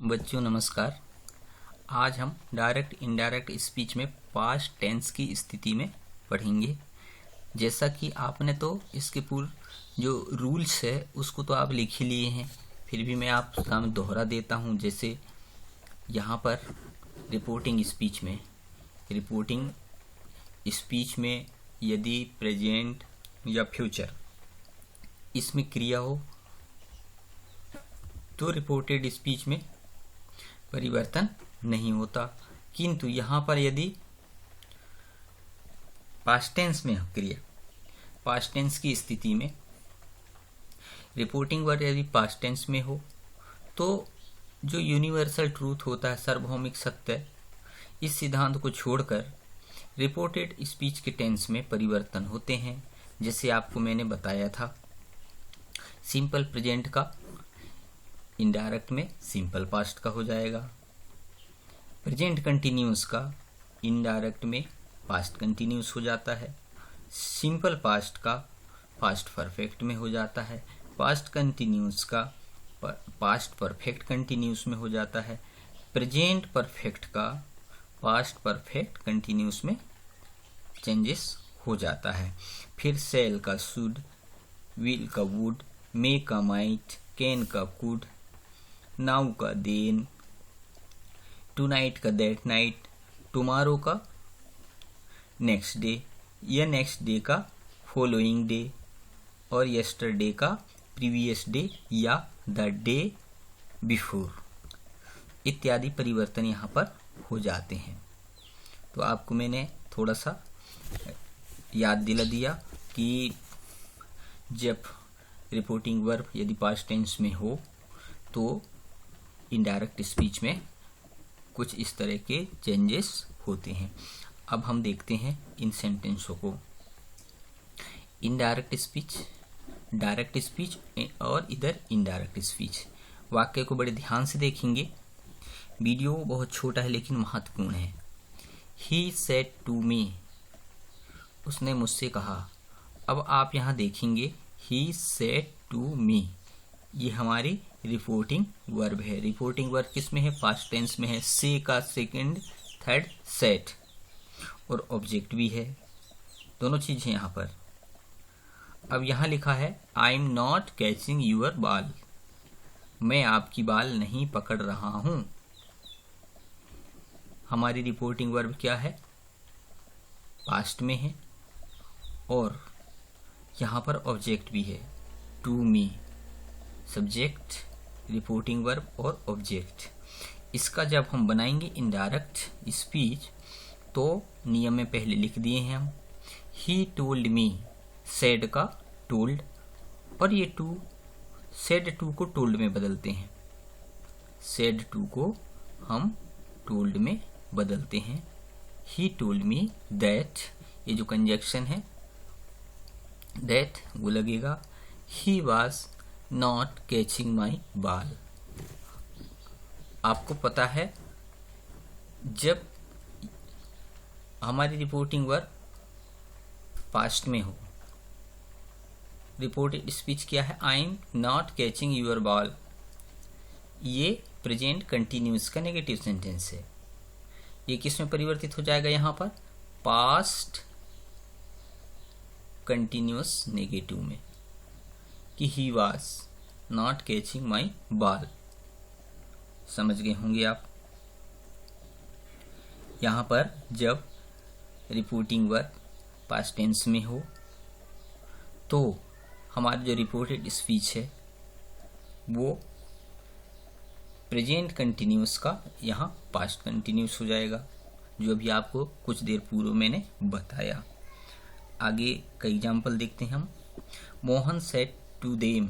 बच्चों नमस्कार। आज हम डायरेक्ट इनडायरेक्ट स्पीच में पास्ट टेंस की स्थिति में पढ़ेंगे। जैसा कि आपने तो इसके पूर्व जो रूल्स है उसको तो आप लिख ही लिए हैं, फिर भी मैं आपके सामने दोहरा देता हूं। जैसे यहाँ पर रिपोर्टिंग स्पीच में यदि प्रेजेंट या फ्यूचर इसमें क्रिया हो तो रिपोर्टेड स्पीच में परिवर्तन नहीं होता, किंतु यहाँ पर यदि पास्ट टेंस में क्रिया, पास्ट टेंस की स्थिति में रिपोर्टिंग वर्ड यदि पास्ट टेंस में हो तो जो यूनिवर्सल ट्रूथ होता है, सार्वभौमिक सत्य, इस सिद्धांत को छोड़कर रिपोर्टेड स्पीच के टेंस में परिवर्तन होते हैं। जैसे आपको मैंने बताया था, सिंपल प्रेजेंट का इनडायरेक्ट में सिंपल पास्ट का हो जाएगा, प्रेजेंट कंटिन्यूस का इनडायरेक्ट में पास्ट कंटिन्यूस हो जाता है, सिंपल पास्ट का पास्ट परफेक्ट में हो जाता है, पास्ट कंटिन्यूस का पास्ट परफेक्ट कंटिन्यूस में हो जाता है, प्रेजेंट परफेक्ट का पास्ट परफेक्ट कंटिन्यूस में चेंजेस हो जाता है। फिर सेल का शुड, विल का वुड, मे का माइट, कैन का कुड, नाउ का देन, टुनाइट का दैट नाइट, टुमारो का नेक्स्ट डे या नेक्स्ट डे का फॉलोइंग डे, और यस्टरडे का प्रीवियस डे या द डे बिफोर इत्यादि परिवर्तन यहाँ पर हो जाते हैं। तो आपको मैंने थोड़ा सा याद दिला दिया कि जब रिपोर्टिंग वर्ब यदि पास्ट टेंस में हो तो इनडायरेक्ट स्पीच में कुछ इस तरह के चेंजेस होते हैं। अब हम देखते हैं इन सेंटेंसों को। इनडायरेक्ट स्पीच, डायरेक्ट स्पीच और इधर इनडायरेक्ट स्पीच। वाक्य को बड़े ध्यान से देखेंगे। वीडियो बहुत छोटा है लेकिन महत्वपूर्ण है। ही सेड टू मी, उसने मुझसे कहा। अब आप यहाँ देखेंगे ही सेड टू मी, ये हमारी रिपोर्टिंग वर्ब है। रिपोर्टिंग वर्ब किस में है? पास्ट टेंस में है। से का सेकंड थर्ड सेट, और ऑब्जेक्ट भी है, दोनों चीज है यहाँ पर। अब यहाँ लिखा है I am not catching your ball, मैं आपकी बाल नहीं पकड़ रहा हूं। हमारी रिपोर्टिंग वर्ब क्या है? पास्ट में है, और यहाँ पर ऑब्जेक्ट भी है, to me, subject, reporting verb और ऑब्जेक्ट। इसका जब हम बनाएंगे इनडायरेक्ट स्पीच तो नियम में पहले लिख दिए हैं हम। ही टोल्ड मी, सेड का टोल्ड, और ये टू, सेड टू को टोल्ड में बदलते हैं, सेड टू को हम टोल्ड में बदलते हैं। ही टोल्ड मी दैट, ये जो कंजक्शन है दैट वो लगेगा। ही वाज नॉट कैचिंग माई बाल। आपको पता है जब हमारी रिपोर्टिंग वर्ब पास्ट में हो, रिपोर्टेड स्पीच क्या है? I am not catching your ball, ये प्रेजेंट कंटिन्यूस का नेगेटिव सेंटेंस है। ये किस में परिवर्तित हो जाएगा? यहाँ पर पास्ट कंटिन्यूस नेगेटिव में, कि he was not catching my ball. समझ गए होंगे आप। यहाँ पर जब रिपोर्टिंग वर्ब पास्ट टेंस में हो तो हमारी जो रिपोर्टेड स्पीच है वो प्रेजेंट कंटिन्यूस का यहाँ पास्ट कंटिन्यूस हो जाएगा, जो अभी आपको कुछ देर पूर्व मैंने बताया। आगे का एग्जाम्पल देखते हैं हम। Mohan said to them,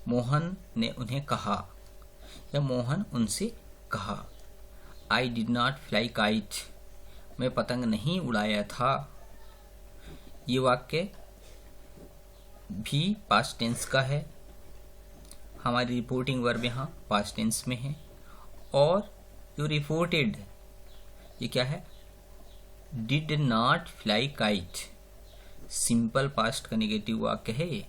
Mohan ने उन्हें कहा या मोहन उनसे कहा। I did not fly kite, मैं पतंग नहीं उड़ाया था। ये वाक्य भी पास्ट टेंस का है। हमारी रिपोर्टिंग वर्ब यहाँ पास्ट टेंस में है, और जो रिपोर्टेड ये क्या है? Did not fly kite, simple past का नेगेटिव वाक्य है ये।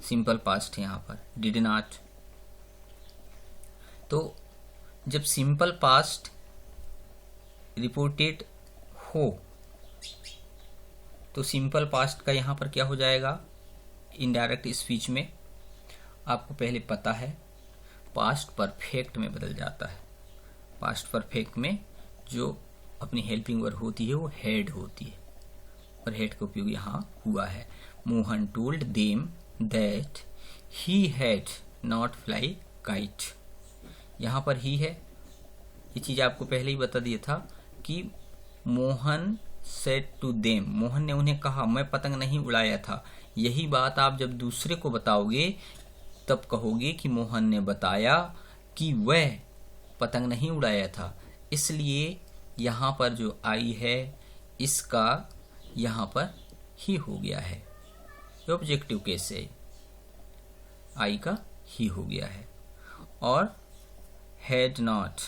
सिंपल पास्ट है यहाँ पर, डिड नॉट। तो जब सिंपल पास्ट रिपोर्टेड हो तो सिंपल पास्ट का यहाँ पर क्या हो जाएगा, इनडायरेक्ट स्पीच में आपको पहले पता है पास्ट परफेक्ट में बदल जाता है। पास्ट परफेक्ट में जो अपनी हेल्पिंग वर्ब होती है वो हैड होती है और हैड का उपयोग यहाँ हुआ है। Mohan told them that he had not fly kite. यहाँ पर ही है, ये चीज आपको पहले ही बता दिया था कि Mohan said to them, Mohan ने उन्हें कहा मैं पतंग नहीं उड़ाया था। यही बात आप जब दूसरे को बताओगे तब कहोगे कि मोहन ने बताया कि वह पतंग नहीं उड़ाया था। इसलिए यहाँ पर जो आई है इसका यहाँ पर ही हो गया है, ऑब्जेक्टिव केस है, आई का ही हो गया है। और हैड नॉट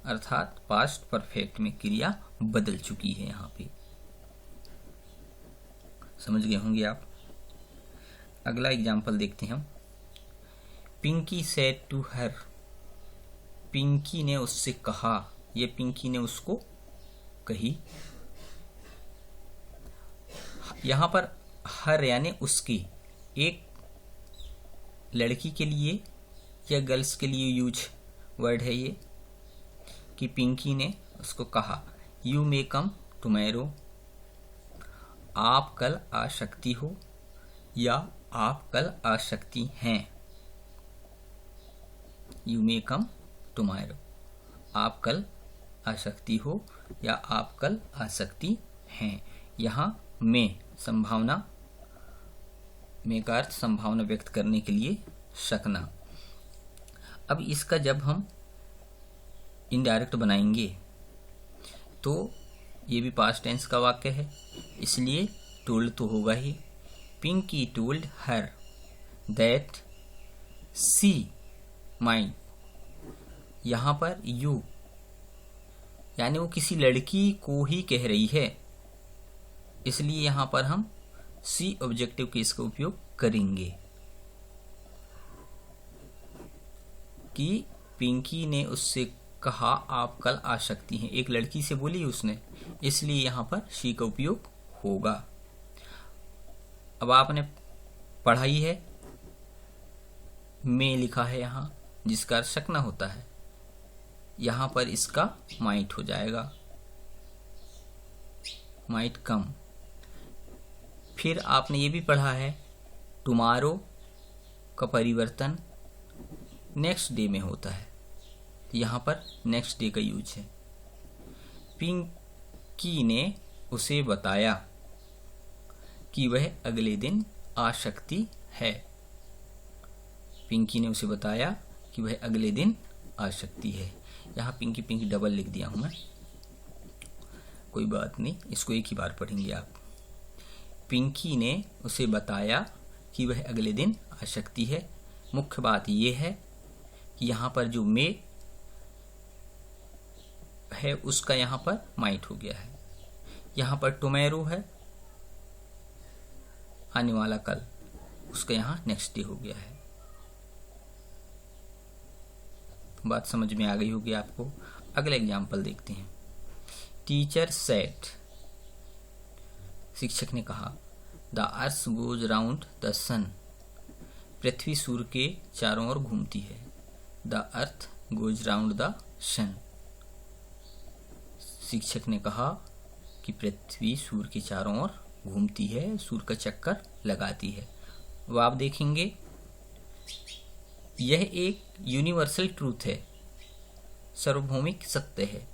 अर्थात पास्ट परफेक्ट में क्रिया बदल चुकी है। यहाँ पे समझ गए होंगे आप। अगला एग्जाम्पल देखते हैं हम। Pinky said to her, Pinky ने उससे कहा, ये पिंकी ने उसको कही। यहाँ पर हर यानी उसकी, एक लड़की के लिए या गर्ल्स के लिए यूज वर्ड है ये, कि पिंकी ने उसको कहा यू मे कम टुमेरो, आप कल आ सकती हो या आप कल आ सकती हैं। यू मे कम टुमारो, आप कल आ सकती हो या आप कल आ सकती हैं। यहाँ में संभावना, में का अर्थ संभावना व्यक्त करने के लिए सकना। अब इसका जब हम इनडायरेक्ट बनाएंगे तो ये भी पास्ट टेंस का वाक्य है, इसलिए टोल्ड तो होगा ही। Pinky told her that she might, यहाँ पर यू यानी वो किसी लड़की को ही कह रही है, इसलिए यहाँ पर हम सी ऑब्जेक्टिव केस का उपयोग करेंगे कि पिंकी ने उससे कहा आप कल आ सकती हैं। एक लड़की से बोली उसने, इसलिए यहाँ पर शी का उपयोग होगा। अब आपने पढ़ाई है, में लिखा है यहाँ, जिसका अर्थ सकना होता है, यहाँ पर इसका माइट हो जाएगा, माइट कम। फिर आपने ये भी पढ़ा है टुमारो का परिवर्तन नेक्स्ट डे में होता है, यहाँ पर नेक्स्ट डे का यूज है। पिंकी ने उसे बताया कि वह अगले दिन आ सकती है। पिंकी ने उसे बताया कि वह अगले दिन आ सकती है। यहाँ पिंकी पिंकी डबल लिख दिया हूं मैं, कोई बात नहीं, इसको एक ही बार पढ़ेंगे आप। पिंकी ने उसे बताया कि वह अगले दिन आ सकती है। मुख्य बात यह है कि यहाँ पर जो मे है उसका यहाँ पर माइट हो गया है। यहाँ पर टुमेरो है आने वाला कल, उसका यहाँ नेक्स्ट डे हो गया है। बात समझ में आ गई होगी आपको। अगला एग्जाम्पल देखते हैं। टीचर सेड, शिक्षक ने कहा, the earth goes round the sun, पृथ्वी सूर्य के चारों ओर घूमती है। The earth goes round the sun, शिक्षक ने कहा कि पृथ्वी सूर्य के चारों ओर घूमती है, सूर्य का चक्कर लगाती है। अब आप देखेंगे यह एक यूनिवर्सल ट्रूथ है, सार्वभौमिक सत्य है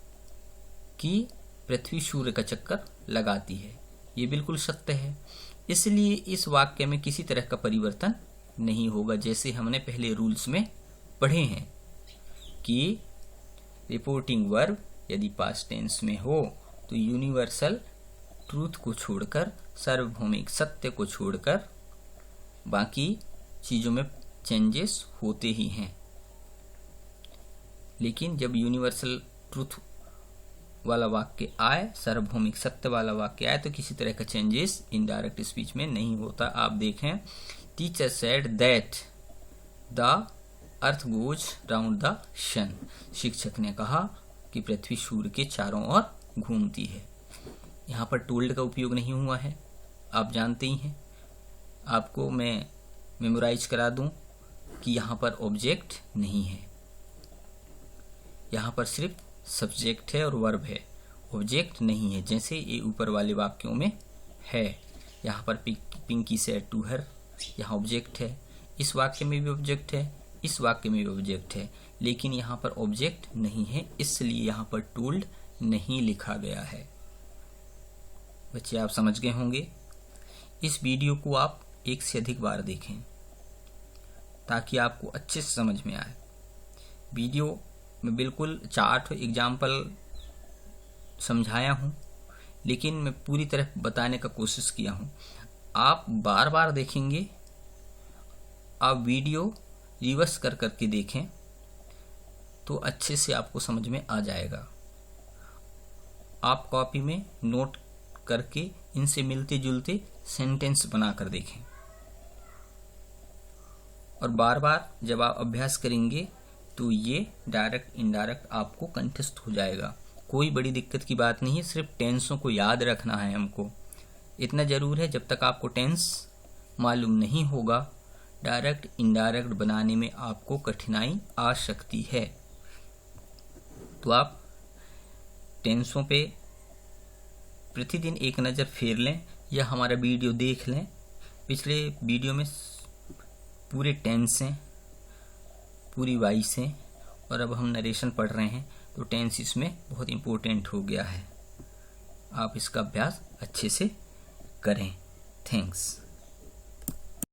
कि पृथ्वी सूर्य का चक्कर लगाती है। ये बिल्कुल सत्य है, इसलिए इस वाक्य में किसी तरह का परिवर्तन नहीं होगा। जैसे हमने पहले रूल्स में पढ़े हैं कि रिपोर्टिंग वर्ब यदि पास्ट टेंस में हो तो यूनिवर्सल ट्रूथ को छोड़कर, सार्वभौमिक सत्य को छोड़कर बाकी चीजों में चेंजेस होते ही हैं। लेकिन जब यूनिवर्सल ट्रूथ वाला वाक्य आए, सार्वभौमिक सत्य वाला वाक्य आए, तो किसी तरह का चेंजेस इनडायरेक्ट स्पीच में नहीं होता। आप देखें, teacher said that the earth goes round the sun. शिक्षक ने कहा कि पृथ्वी सूर्य के चारों ओर घूमती है। यहाँ पर टोल्ड का उपयोग नहीं हुआ है, आप जानते ही हैं। आपको मैं मेमोराइज करा दूं कि यहाँ पर ऑब्जेक्ट नहीं है, यहाँ पर सिर्फ सब्जेक्ट है और वर्ब है, ऑब्जेक्ट नहीं है, जैसे ये ऊपर वाले वाक्यों में है। यहाँ पर पिंकी सेड टू हर, यहाँ ऑब्जेक्ट है, इस वाक्य में भी ऑब्जेक्ट है, इस वाक्य में भी ऑब्जेक्ट है, लेकिन यहाँ पर ऑब्जेक्ट नहीं है, इसलिए यहाँ पर टोल्ड नहीं लिखा गया है। बच्चे आप समझ गए होंगे। इस वीडियो को आप एक से अधिक बार देखें ताकि आपको अच्छे से समझ में आए। वीडियो में बिल्कुल चार्ट एग्जाम्पल समझाया हूँ, लेकिन मैं पूरी तरह बताने का कोशिश किया हूँ। आप बार बार देखेंगे, आप वीडियो रिवर्स कर करके देखें तो अच्छे से आपको समझ में आ जाएगा। आप कॉपी में नोट करके इनसे मिलते जुलते सेंटेंस बनाकर देखें, और बार बार जब आप अभ्यास करेंगे तो ये डायरेक्ट इनडायरेक्ट आपको कंठस्थ हो जाएगा। कोई बड़ी दिक्कत की बात नहीं है, सिर्फ टेंसों को याद रखना है हमको। इतना जरूर है, जब तक आपको टेंस मालूम नहीं होगा, डायरेक्ट इनडायरेक्ट बनाने में आपको कठिनाई आ सकती है। तो आप टेंसों पे प्रतिदिन एक नज़र फेर लें या हमारा वीडियो देख लें। पिछले वीडियो में पूरे टेंस हैं, पूरी वॉइस हैं, और अब हम नरेशन पढ़ रहे हैं तो टेंस इसमें बहुत इम्पोर्टेंट हो गया है। आप इसका अभ्यास अच्छे से करें। थैंक्स।